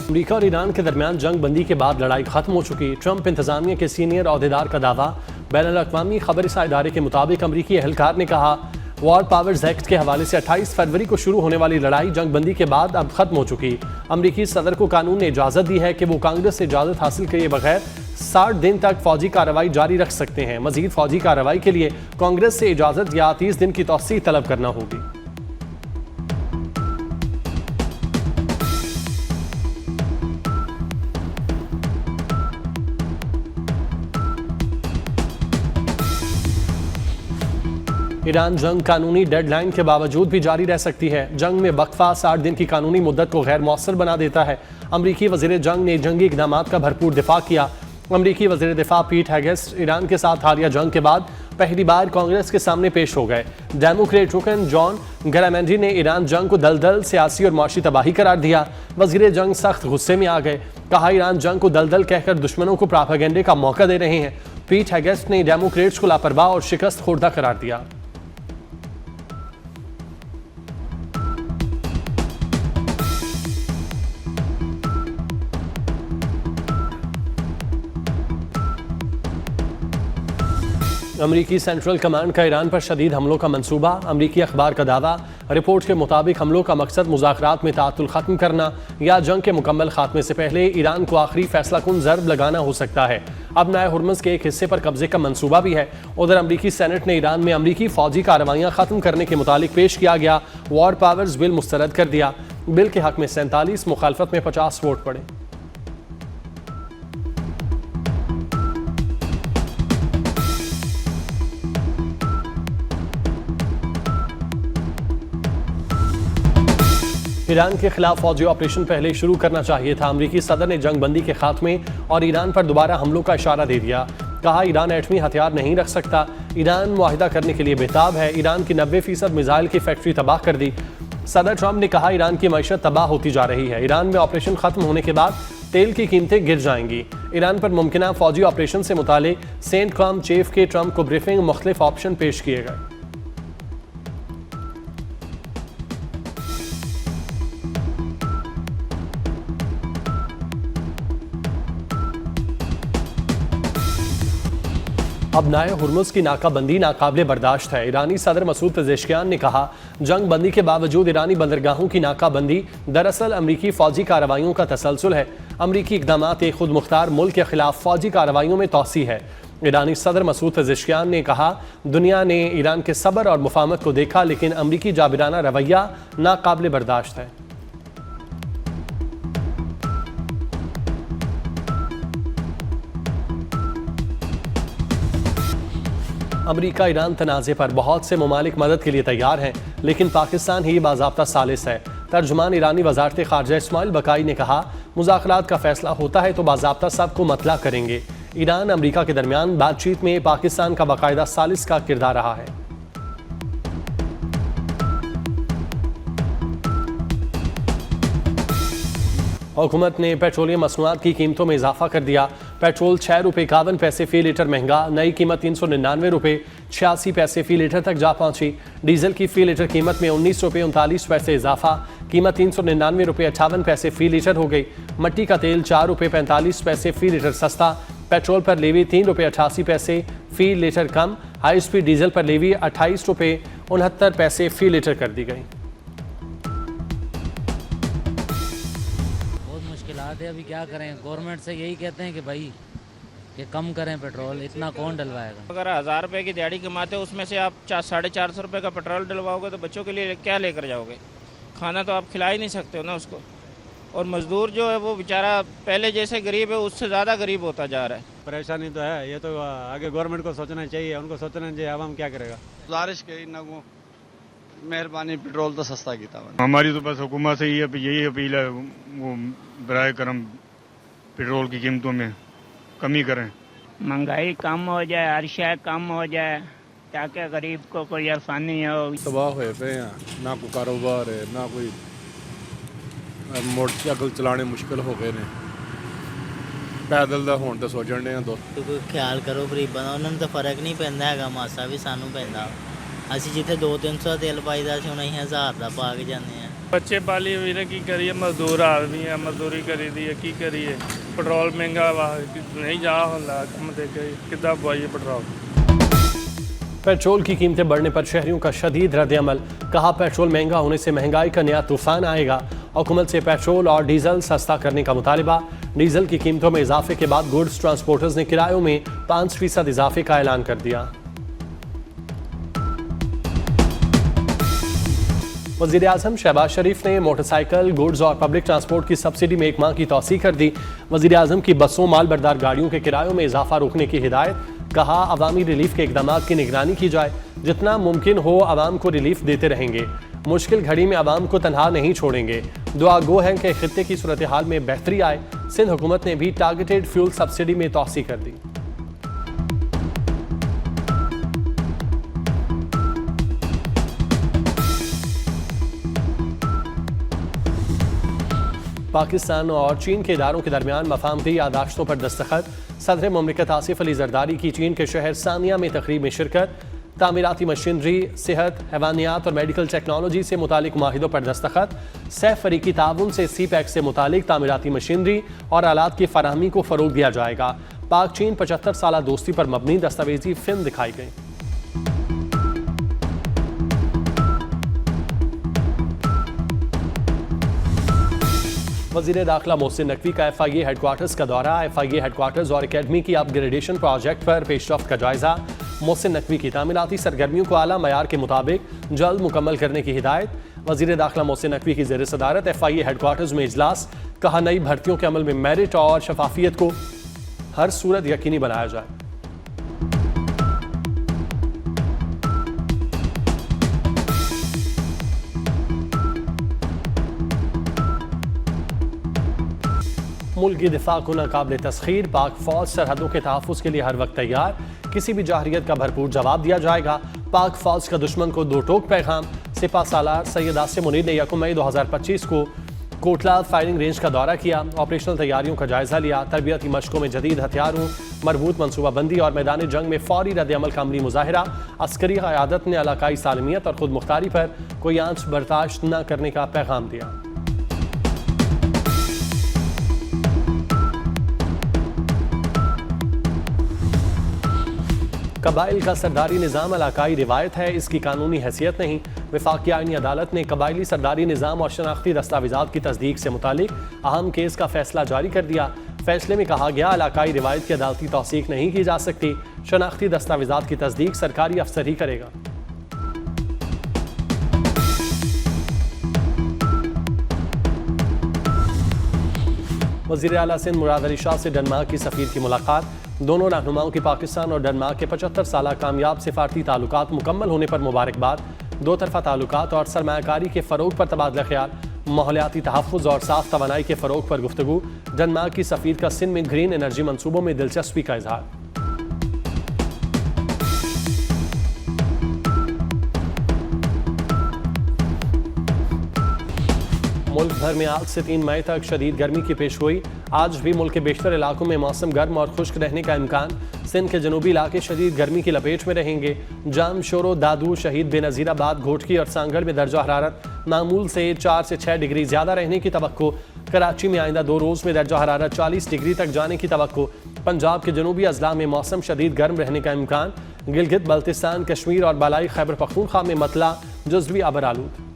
America और Iran के दरमियान जंग बंदी के बाद लड़ाई खत्म हो चुकी। ट्रंप इंतजामिया के सीनियर अहदेदार का दावा। बैनुल-अक़वामी खबरसां इदारे के मुताबिक अमरीकी एहलकार ने कहा वॉर पावर्स एक्ट के हवाले से 28 फरवरी को शुरू होने वाली लड़ाई जंग बंदी के बाद अब खत्म हो चुकी। अमरीकी सदर को कानून ने इजाज़त दी है कि वो कांग्रेस से इजाज़त हासिल किए बगैर 60 दिन तक फौजी कार्रवाई जारी रख सकते हैं। मजीद फौजी कार्रवाई के लिए कांग्रेस से इजाज़त या 30 दिन की तौसीह तलब करना होगी। ईरान जंग कानूनी डेडलाइन के बावजूद भी जारी रह सकती है। जंग में वक्फा 60 दिन की कानूनी मुद्दत को गैर मौसर बना देता है। अमरीकी वज़ीर जंग ने जंगी इक़दाम का भरपूर दिफा किया। अमरीकी वज़ीर दिफा पीट हेगेस्ट ईरान के साथ हालिया जंग के बाद पहली बार कांग्रेस के सामने पेश हो गए। डेमोक्रेट रुकन जॉन गरामेंडी ने ईरान जंग को दलदल सियासी और माशी तबाही करार दिया। वज़ीर जंग सख्त गुस्से में आ गए। कहा ईरान जंग को दलदल कहकर दुश्मनों को प्रोपेगेंडे का मौका दे रहे हैं। पीट हेगेस्ट ने डेमोक्रेट्स को लापरवाह और शिकस्त खुर्दा करार दिया। अमरीकी सेंट्रल कमांड का ईरान पर शदीद हमलों का मंसूबा। अमरीकी अखबार का दावा। रिपोर्ट के मुताबिक हमलों का मकसद मुज़ाकरात में तातुल ख़त्म करना या जंग के मुकम्मल खात्मे से पहले ईरान को आखिरी फैसला कुन ज़र्ब लगाना हो सकता है। अब नए हुर्मुज़ के एक हिस्से पर कब्जे का मंसूबा भी है। उधर अमरीकी सेनेट ने ईरान में अमरीकी फ़ौजी कार्रवाइयाँ ख़त्म करने के मुतालिक पेश किया गया वॉर पावर्स बिल मुस्तरद कर दिया। बिल के हक़ में 47, मुखालफत में 50 वोट पड़े। ईरान के खिलाफ फौजी ऑपरेशन पहले शुरू करना चाहिए था। अमरीकी सदर ने जंग बंदी के खात्मे और ईरान पर दोबारा हमलों का इशारा दे दिया। कहा ईरान एटमी हथियार नहीं रख सकता। ईरान मुआहिदा करने के लिए बेताब है। ईरान की 90% मिसाइल की फैक्ट्री तबाह कर दी। सदर ट्रंप ने कहा ईरान की मईशत तबाह होती जा रही है। ईरान में ऑपरेशन खत्म होने के बाद तेल की कीमतें गिर जाएंगी। ईरान पर मुमकिन फौजी ऑपरेशन से मुतालिक सेंट कॉम चीफ के ट्रंप को ब्रीफिंग मुख्तलिफ ऑप्शन पेश किए गए। अब नए हुर्मुज़ की नाकाबंदी नाकाबिले बर्दाश्त है। ईरानी सदर मसूद पेज़ेश्कियान ने कहा जंग बंदी के बावजूद ईरानी बंदरगाहों की नाकाबंदी दरअसल अमरीकी फ़ौजी कार्रवाइयों का तसलसल है। अमरीकी इक़दाम एक खुद मुख्तार मुल्क के खिलाफ फ़ौजी कार्रवाइयों में तोसी है। ईरानी सदर मसूद पेज़ेश्कियान ने कहा दुनिया ने ईरान के सब्र और मुफाहमत को देखा, लेकिन अमरीकी जाबिराना रवैया नाकाबिले बर्दाश्त है। अमरीका ईरान तनाज़े पर बहुत से ममालिक मदद के लिए तैयार हैं, लेकिन पाकिस्तान ही बाज़ाब्ता सालिस है। तर्जुमान ईरानी वज़ारत ख़ारजा इस्माइल बकाई ने कहा मुज़ाकरात का फैसला होता है तो बाज़ाब्ता सबको मतला करेंगे। ईरान अमरीका के दरमियान बातचीत में पाकिस्तान का बाकायदा सालिस का किरदार रहा है। हुकूमत ने पेट्रोलियम मसनूआत की कीमतों में इजाफा कर दिया। पेट्रोल 6 रुपये 51 पैसे फ़ी लीटर महंगा। नई कीमत 399 रुपये 86 पैसे फ़ी लीटर तक जा पहुंची। डीजल की फ़ी लीटर कीमत में 19 रुपये 39 पैसे इजाफा। कीमत 399 रुपये 58 पैसे फ़ी लीटर हो गई। मट्टी का तेल 4 रुपये 45 पैसे फ़ी लीटर सस्ता। पेट्रोल पर लेवी 3 रुपये 88 पैसे फ़ी लीटर कम। हाई स्पीड डीजल पर लेवी 28 रुपये 69 पैसे फ़ी लीटर कर दी गई। अभी क्या करें, गवर्नमेंट से यही कहते हैं कि भाई कि कम करें पेट्रोल, इतना कौन डलवाएगा। अगर 1000 रुपये की दिहाड़ी कमाते हो उसमें से आप 450 रुपये का पेट्रोल डलवाओगे तो बच्चों के लिए क्या लेकर जाओगे? खाना तो आप खिला ही नहीं सकते हो ना उसको। और मजदूर जो है वो बेचारा पहले जैसे गरीब है उससे ज़्यादा गरीब होता जा रहा है। परेशानी तो है, ये तो आगे गवर्नमेंट को सोचना चाहिए, उनको सोचना चाहिए आवाम क्या करेगा। गुजारिश करी ना वो मेहरबानी पेट्रोल तो सस्ता किया। हमारी तो बस हुकूमत से यही अपील है वो बराए करम पेट्रोल की कीमतों में कमी करें, महंगाई कम हो जाए, हर शय कम हो जाए ताकि गरीब को कोई आसानी हो। तबाह हुए पे हैं, ना कोई कारोबार है ना कोई, मोटरसाइकिल चलाने मुश्किल हो गए ने, पैदल ਦਾ ਹੋਣ ਤੇ ਸੋਚਣ ਦੇ ਆ ਦੋ। ਕੋਈ ਖਿਆਲ ਕਰੋ ਗਰੀਬਾਂ ਦਾ, ਉਹਨਾਂ ਨੂੰ ਤਾਂ ਫਰਕ ਨਹੀਂ ਪੈਂਦਾ ਹੈਗਾ ਮਾਸਾ ਵੀ, ਸਾਨੂੰ ਪੈਂਦਾ। ਅਸੀਂ ਜਿੱਥੇ 200-300 ਤੇਲ ਪਾਈਦਾ ਸੀ ਹੁਣ ਅਸੀਂ 1000 ਦਾ ਪਾ ਕੇ ਜਾਂਦੇ ਆ। ਬੱਚੇ ਪਾਲੀ ਵੀਰੇ ਕੀ ਕਰੀਏ, ਮਜ਼ਦੂਰ ਆਦਮੀ ਆ, ਮਜ਼ਦੂਰੀ ਕਰੀਦੀ ਹੈ, ਕੀ ਕਰੀਏ। ਪੈਟਰੋਲ ਮਹਿੰਗਾ ਵਾ, ਨਹੀਂ ਜਾ ਹੁੰਦਾ ਕੰਮ ਤੇ ਕਿੱਦਾਂ ਪਵਾਈਏ ਪੈਟਰੋਲ। पेट्रोल की कीमतें बढ़ने पर शहरियों का शदीद रद्द-ए-अमल। कहा पेट्रोल महंगा होने से महंगाई का नया तूफान आएगा। हुकूमत से पेट्रोल और डीजल सस्ता करने का मुतालिबा। डीजल की कीमतों में इजाफे के बाद गुड्स ट्रांसपोर्टर्स ने किरायों में 5% इजाफे का ऐलान कर दिया। वज़ीर आज़म शहबाज शरीफ ने मोटरसाइकिल, गुड्स और पब्लिक ट्रांसपोर्ट की सब्सिडी में 1 माह की तौसीह कर दी। वज़ीर आज़म की बसों, माल बरदार गाड़ियों के किरायों में इजाफा रोकने की हिदायत। कहा अवामी रिलीफ के इकदाम की निगरानी की जाए, जितना मुमकिन हो अवाम को रिलीफ देते रहेंगे। मुश्किल घड़ी में अवाम को तनहा नहीं छोड़ेंगे। दुआ गो है कि खित्ते की सूरत हाल में बेहतरी आए। सिंध हुकूमत ने भी टारगेटेड फ्यूल सब्सिडी में तौसीह कर दी। पाकिस्तान और चीन के इदारों के दरमियान मफाहमती यादाश्तों पर दस्तखत। सदर मुमलिकत आसिफ अली जरदारी की चीन के शहर सानिया में तकरीब में शिरकत। तामीराती मशीनरी, सेहत, हैवानियात और मेडिकल टेक्नोलॉजी से मुतालिक माहिदों पर दस्तखत। सह फरीकी ताउन से CPEC से मुतालिक तामीराती मशीनरी और आलात की फराहमी को फ़रोग दिया जाएगा। पाक चीन 75 साला दोस्ती पर मबनी दस्तावेजी फिल्म दिखाई गई। वज़ीर दाखिला मोहसिन नकवी का FIA हेडक्वार्टर्स का दौरा। FIA हेडक्वार्टर्स और एकेडमी की अपग्रेडेशन प्रोजेक्ट पर पेशरफ्त का जायजा। मोहसिन नकवी की तामीराती सरगर्मियों को आला मयार के मुताबिक जल्द मुकम्मल करने की हिदायत। वज़ीर दाखिला मोहसिन नकवी की ज़ेर सदारत FIA हेडक्वार्टर्स में इजलास। कहा नई भर्तियों के अमल में मेरिट और शफाफियत को हर सूरत यकीनी बनाया जाए। मुल्क की दिफा को नाकाबिल तस्खीर। पाक फौज सरहदों के तहफ़्फ़ुज़ के लिए हर वक्त तैयार। किसी भी जाहरियत का भरपूर जवाब दिया जाएगा। पाक फौज का दुश्मन को दो टोक पैगाम। सिपा सालार सैयद आसिम मुनीर ने 1 मई 2025 को कोटला फायरिंग रेंज का दौरा किया। ऑपरेशनल तैयारियों का जायजा लिया। तरबियती मशकों में जदीद हथियारों, मरबूत मनसूबाबंदी और मैदान जंग में फौरी रद्द-ए-अमल का अमली मुजाहिरा। अस्करी क़यादत ने इलाकाई सालमियत और खुद मुख्तारी पर कोई आंच बर्दाश्त न करने का पैगाम दिया। कबाइल का सरदारी निज़ाम इलाकाई रिवायत है, इसकी कानूनी हैसियत नहीं। वफाकी आईनी अदालत ने कबाइली सरदारी निज़ाम और शनाख्ती दस्तावेज़ात की तस्दीक से मुतालिक अहम केस का फैसला जारी कर दिया। फैसले में कहा गया इलाकाई रिवायत की अदालती तौसीक नहीं की जा सकती। शनाख्ती दस्तावेज़ात की तस्दीक सरकारी अफसर ही करेगा। वज़ीर आला सिंध मुराद अली शाह से डेनमार्क की सफ़ीर की मुलाकात। दोनों रहनुमाओं की पाकिस्तान और डेनमार्क के 75 साला कामयाब सिफारती ताल्लुकात मुकम्मल होने पर मुबारकबाद। दो तरफ़ा ताल्लुकात और सरमायाकारी के फ़रोग पर तबादला ख्याल। माहौलियाती तहफ़्फ़ुज़ और साफ़ तवानाई के फ़रोग पर गुफ्तगू। डेनमार्क की सफ़ीर का सिंध में ग्रीन एनर्जी मनसूबों में दिलचस्पी का इजहार। मुल्क भर में आज से 3 मई तक शदीद गर्मी की पेशगोई। आज भी मुल्क के बेशतर इलाकों में मौसम गर्म और खुश्क रहने का इम्कान। सिंध के जनूबी इलाके शदीद गर्मी की लपेट में रहेंगे। जाम, शोरो, दादू, शहीद बेनज़ीराबाद, घोटकी और सांगड़ में दर्जा हरारत मामूल से 4 से 6 डिग्री ज़्यादा रहने की तवक्को। कराची में आइंदा 2 रोज़ में दर्जा हरारत 40 डिग्री तक जाने की तवक्को। पंजाब के जनूबी अजला में मौसम शदीद गर्म रहने का इम्कान। गिलगित बल्तिस्तान, कश्मीर और बालाई खैबर पख्तूनख्वा में मतला जुज़वी अबर आलूद।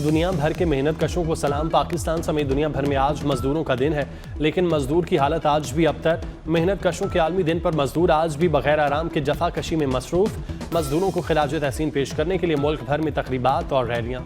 दुनिया भर के मेहनत कशों को सलाम। पाकिस्तान समेत दुनिया भर में आज मजदूरों का दिन है, लेकिन मजदूर की हालत आज भी अबतर। मेहनत कशों के आलमी दिन पर मजदूर आज भी बगैर आराम के जफा कशी में मसरूफ। मजदूरों को खिराज तहसीन पेश करने के लिए मुल्क भर में तकरीबात और रैलियाँ।